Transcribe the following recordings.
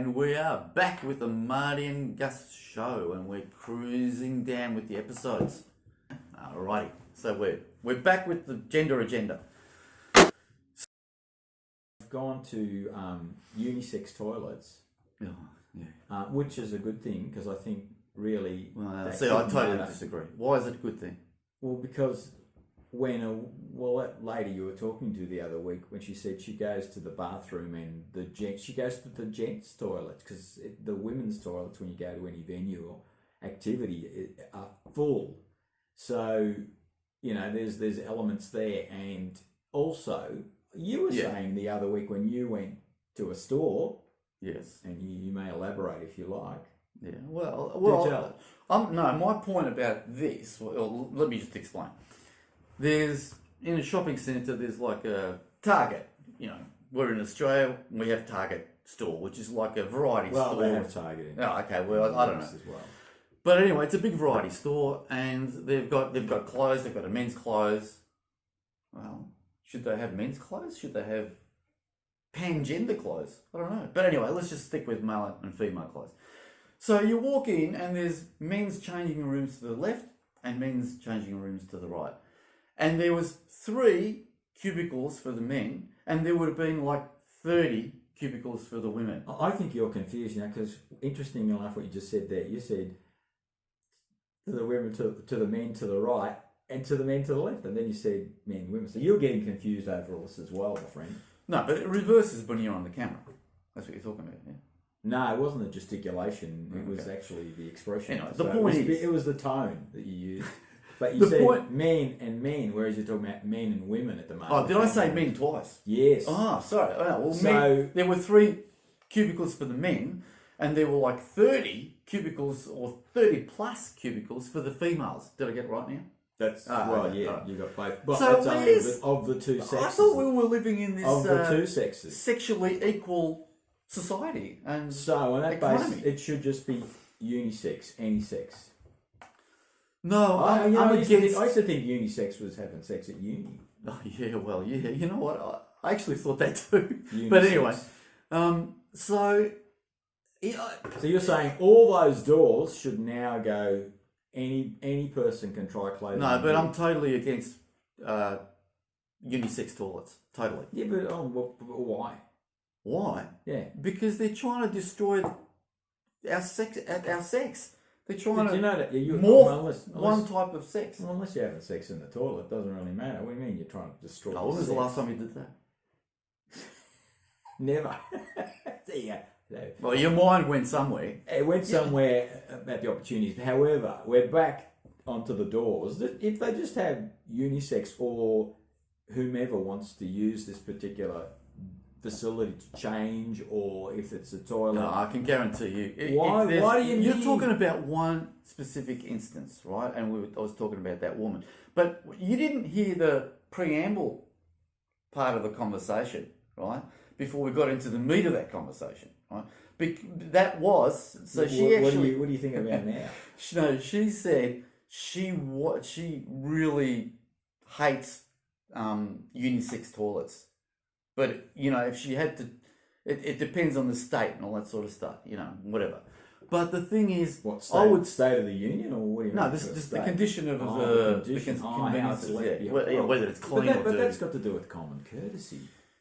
And we are back with the Marty and Gus show, and we're cruising down with the episodes. Alrighty, so we're back with the gender agenda. I've gone to unisex toilets, which is a good thing because I think really. I totally disagree. Why is it a good thing? Well, because that lady you were talking to the other week, when she said she goes to the bathroom and she goes to the gents' toilets because the women's toilets, when you go to any venue or activity, are full. So, there's elements there. And also, you were saying the other week when you went to a store, yes, and you may elaborate if you like. Yeah, well, my point about this, let me just explain. In a shopping centre, there's like a Target. We're in Australia, and we have Target store, which is like a variety store. Well, they have Target in Oh, okay, well, I don't know. As well. But anyway, it's a big variety store, and they've got clothes. They've got a men's clothes. Well, should they have men's clothes? Should they have pan-gender clothes? I don't know. But anyway, let's just stick with male and female clothes. So you walk in, and there's men's changing rooms to the left and men's changing rooms to the right. And there was 3 cubicles for the men, and there would have been like 30 cubicles for the women. I think you're confused now because, interesting enough, what you just said there, you said to the women, to the men to the right, and to the men to the left, and then you said men and women. So you're getting confused over all this as well, my friend. No, but it reverses when you're on the camera. That's what you're talking about, yeah? No, it wasn't a gesticulation. It was actually the expression. Anyway, the point is... It was the tone that you used. But you said men and men, whereas you're talking about men and women at the moment. Oh, did I say men twice? Yes. Oh, sorry. Oh, well, there were 3 cubicles for the men, and there were like 30 cubicles or 30 plus cubicles for the females. Did I get it right now? That's you got both. But so that's only of the two sexes. I thought we were living in this of the two sexes sexually equal society, and so on that basis, it should just be unisex, any sex. No, I used to think unisex was having sex at uni. Oh yeah, well, yeah. You know what? I actually thought that too. Unisex. But anyway, so you're saying all those doors should now go. Any person can try clothing. No, but I'm totally against unisex toilets. Totally. Yeah, but why? Why? Yeah, because they're trying to destroy our sex. They're trying to morph one type of sex. Well, unless you're having sex in the toilet, it doesn't really matter. What do you mean you're trying to destroy? When was the last time you did that? Never. Yeah. Well, your mind went somewhere. It went somewhere about the opportunities. However, we're back onto the doors. If they just have unisex or whomever wants to use this particular facility to change, or if it's a toilet. No, I can guarantee you. Why do you You're talking about one specific instance, right? And I was talking about that woman. But you didn't hear the preamble part of the conversation, right? Before we got into the meat of that conversation, right? That was... So she actually... What do you think about now? No, she said she really hates unisex toilets. But, if she had to... It depends on the state and all that sort of stuff, whatever. But the thing is... What, State of the Union, or what do you mean? No, this is the condition of whether it's clean or dirty. But that's got to do with common courtesy.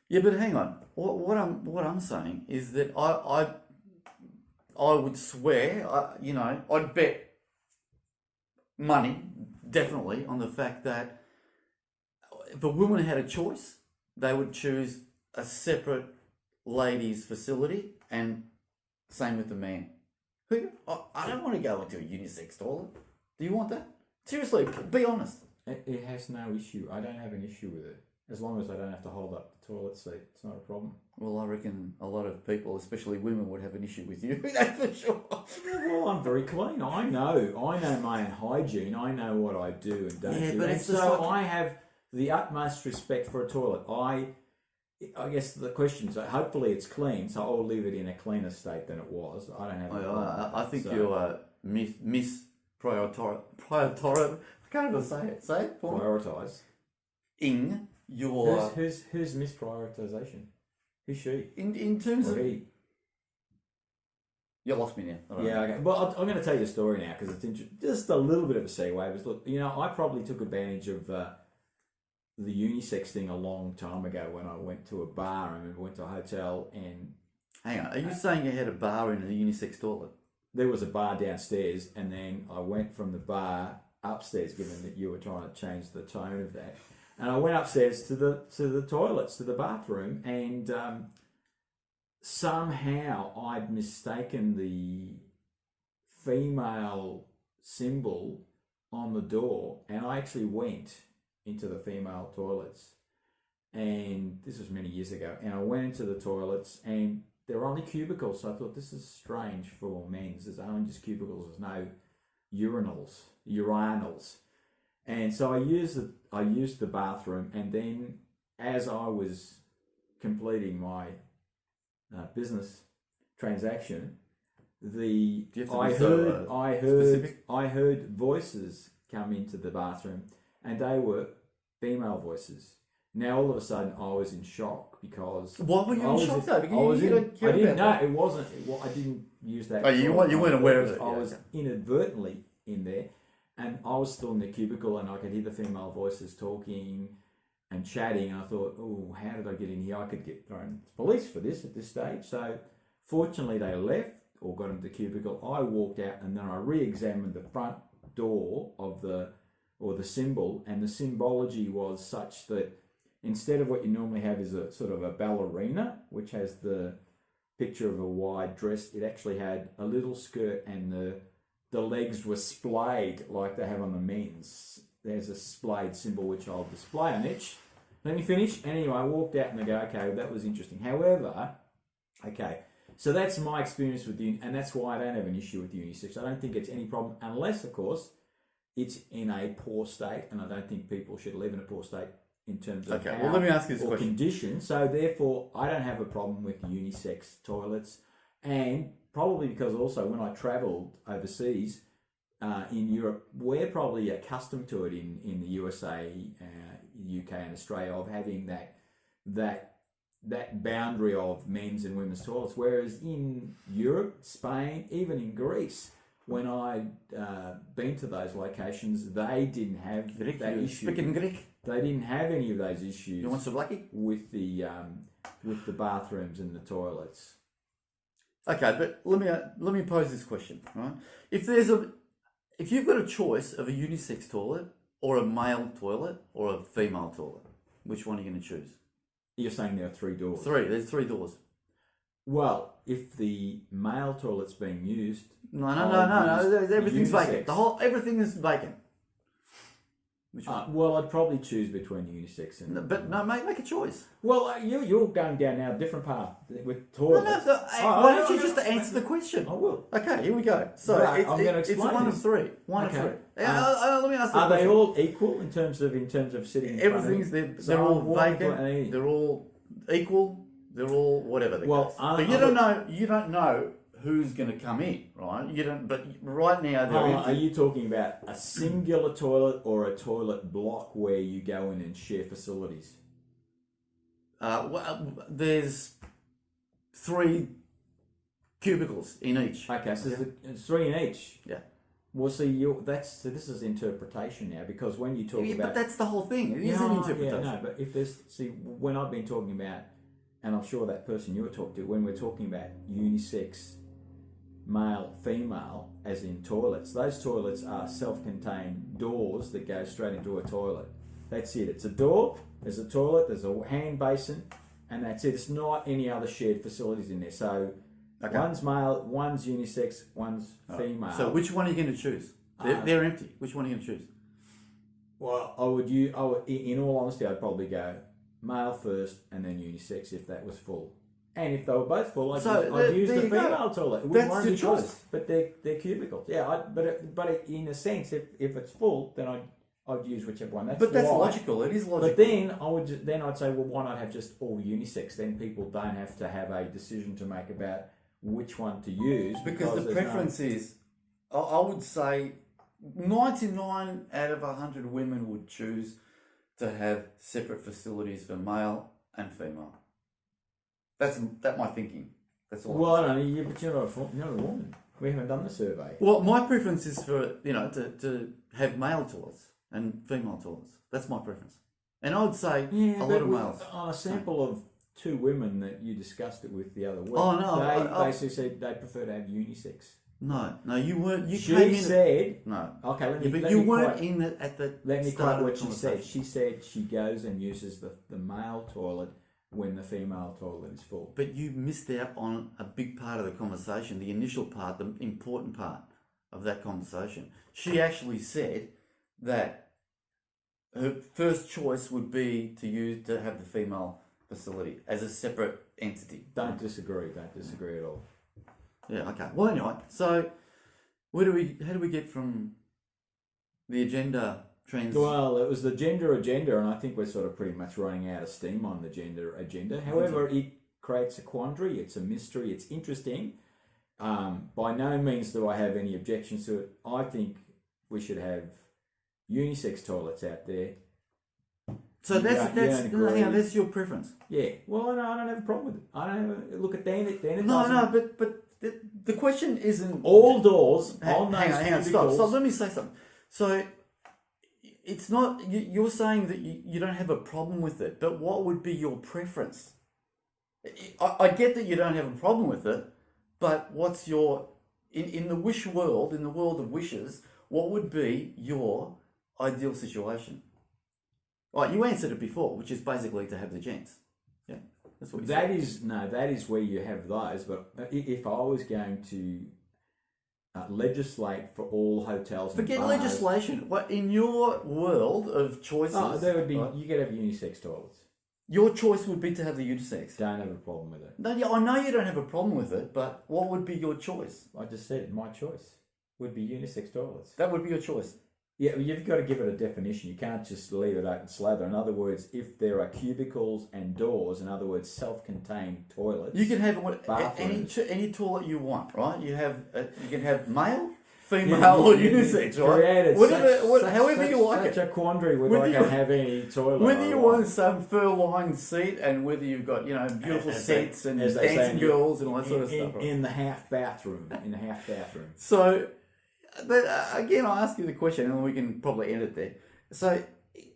Yeah, but hang on. What I'm saying is that I would swear, I'd bet money, definitely, on the fact that if a woman had a choice, they would choose a separate ladies' facility, and same with the man. I don't want to go into a unisex toilet. Do you want that? Seriously, be honest. It has no issue. I don't have an issue with it. As long as I don't have to hold up the toilet seat, it's not a problem. Well, I reckon a lot of people, especially women, would have an issue with you. That's for sure. Well, I'm very clean. I know my own hygiene. I know what I do and don't do. But and so I have the utmost respect for a toilet. I guess the question is, hopefully it's clean, so I'll leave it in a cleaner state than it was. I don't have. I think you are prioritize. I can't even say it. Say it. Prioritise. In your who's misprioritization? Who's she? In terms of he? You lost me now. I don't Yeah, know. okay. Well, I'm going to tell you a story now because it's just a little bit of a segue. But look, I probably took advantage of the unisex thing a long time ago when I went to a bar and went to a hotel, and Hang on. Are you saying you had a bar in a unisex toilet? there was a bar downstairs, and then I went from the bar upstairs, given that you were trying to change the tone of that, and I went upstairs to the toilets, to the bathroom, and somehow I'd mistaken the female symbol on the door, and I actually went into the female toilets, and this was many years ago, and I went into the toilets, and there were only cubicles, so I thought, this is strange for men's. There's only just cubicles. There's no urinals. And so I used the bathroom, and then as I was completing my business transaction, I heard voices come into the bathroom, and they were female voices. Now all of a sudden I was in shock because Why were you in shock though? Because you don't care I didn't about know it wasn't. I didn't use that. Oh, you weren't aware of it. I was inadvertently in there, and I was still in the cubicle, and I could hear the female voices talking and chatting. And I thought, oh, how did I get in here? I could get thrown to police for this at this stage. So fortunately, they left or got into the cubicle. I walked out, and then I re-examined the front door of the symbol, and the symbology was such that instead of what you normally have is a sort of a ballerina, which has the picture of a wide dress, it actually had a little skirt, and the legs were splayed like they have on the men's. There's a splayed symbol which I'll display on it. Let me finish. Anyway, I walked out and I go, okay, that was interesting. However, okay, so that's my experience with and that's why I don't have an issue with unisex. I don't think it's any problem unless, of course, it's in a poor state, and I don't think people should live in a poor state in terms of well, let me ask you this question. Conditions. So therefore, I don't have a problem with unisex toilets, and probably because also when I travelled overseas in Europe, we're probably accustomed to it in the USA, UK, and Australia of having that boundary of men's and women's toilets. Whereas in Europe, Spain, even in Greece, when I'd been to those locations, they didn't have that issue. Speaking Greek. They didn't have any of those issues. You want some lucky? With the bathrooms and the toilets. Okay, but let me pose this question, right? If you've got a choice of a unisex toilet or a male toilet or a female toilet, which one are you going to choose? You're saying there are 3 doors. There's 3 doors. Well, if the male toilet's being used, no. Everything's vacant. Everything is vacant. Which one? Well, I'd probably choose between unisex and. Make a choice. Well, you're going down now a different path with toilets. Why don't you just answer the question? I will. Okay, here we go. So I'm going to explain. It's one of 3. One of 3. Let me ask. Are they all equal in terms of sitting? Everything's they're all vacant. They're all equal. They're all whatever. But you don't know who's going to come in, right? You don't. But right now, are you talking about a singular toilet or a toilet block where you go in and share facilities? There's 3 cubicles in each. Okay, so there's 3 in each. Yeah. Well, see, this is interpretation now, because when you talk about, but that's the whole thing. It is an interpretation. Yeah, no, but when I've been talking about, and I'm sure that person you were talking to, when we're talking about unisex, male, female, as in toilets, those toilets are self-contained doors that go straight into a toilet. That's it. It's a door, there's a toilet, there's a hand basin, and that's it. It's not any other shared facilities in there. So one's male, one's unisex, one's female. So which one are you going to choose? They're empty. Which one are you going to choose? Well, in all honesty, I'd probably go male first and then unisex if that was full. And if they were both full, I'd use the female toilet. That's your choice. But they're cubicles. Yeah, but in a sense, if it's full, then I'd use whichever one. That's logical. It is logical. But then I'd say, well, why not have just all unisex? Then people don't have to have a decision to make about which one to use. Because the preference is, I would say, 99 out of 100 women would choose to have separate facilities for male and female. That's my thinking. That's all. Well, I don't know, but you're not a woman. We haven't done the survey. Well, my preference is for, to have male toilets and female toilets. That's my preference. And I would say a lot of males. On a sample of 2 women that you discussed it with the other week, Oh, no, they basically said they prefer to have unisex. No, you weren't. You She came in. said, No. okay, Yeah, but you weren't in it at the let me start quote of what the she said. conversation. She said she goes and uses the male toilet when the female toilet is full. But you missed out on a big part of the conversation, the initial part, the important part of that conversation. She actually said that her first choice would be to have the female facility as a separate entity. Don't disagree at all. Yeah, okay. Well, anyway, so how do we get from the agenda trans? Well, it was the gender agenda, and I think we're sort of pretty much running out of steam on the gender agenda. However, it creates a quandary. It's a mystery. It's interesting. By no means do I have any objections to it. I think we should have unisex toilets out there. So that's your preference. Yeah. Well, no, I don't have a problem with it. I don't have a look at Dan. It No, doesn't. but the question isn't All doors on those hang on, cubicles. stop. Let me say something. So it's not you're saying that you don't have a problem with it, but what would be your preference? I get that you don't have a problem with it, but what's your in the wish world, in the world of wishes, what would be your ideal situation? Right, you answered it before, which is basically to have the gents. Yeah, that's what you said. That is where you have those. But if I was going to legislate for all hotels, Forget and bars, legislation. What in your world of choices? there would be. right, You could have unisex toilets. your choice would be to have the unisex. Don't have a problem with it. No, yeah, I know you don't have a problem with it, but what would be your choice? I just said my choice would be unisex toilets. That would be your choice. Yeah, you've got to give it a definition. You can't just leave it open slather. In other words, if there are cubicles and doors, in other words, self-contained toilets, You can have bathrooms. any toilet you want, right? You can have male, female, or unisex, right? Created However you like such it. a quandary with Whether I you- can have any toilet. Whether I you want some fur-lined seat and whether you've got beautiful As seats and as they say dancing in- girls and all that sort of stuff. Right? in the half bathroom. So, but again, I'll ask you the question, and we can probably end it there. So,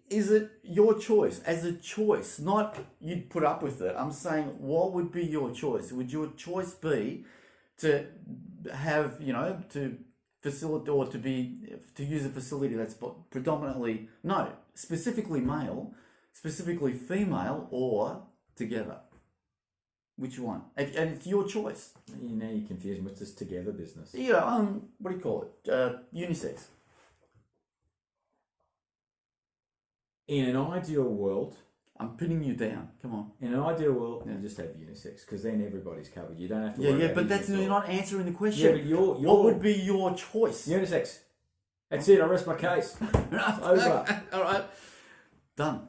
is it your choice as a choice? Not you'd put up with it. I'm saying, what would be your choice? Would your choice be to have to facilitate or to use a facility that's predominantly specifically male, specifically female, or together? Which one? And it's your choice. Now you're confusing with this together business. What do you call it? Unisex. In an ideal world, I'm pinning you down. Come on. you just have unisex because then everybody's covered. You don't have to. worry about But who's that's in the you're toilet. not answering the Yeah, question. but your What would be your choice? unisex. That's it. I rest my case. It's over. All right. Done.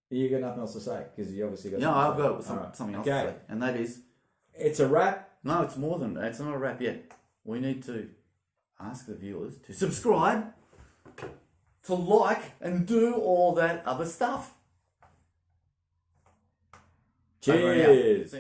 You got nothing else to say because you obviously got. No, something I've to got say. All right. something else Okay. to say, and that is It's a wrap. no. It's more than that. It's not a wrap yet. We need to ask the viewers to subscribe, to like, and do all that other stuff. Over and out. Cheers.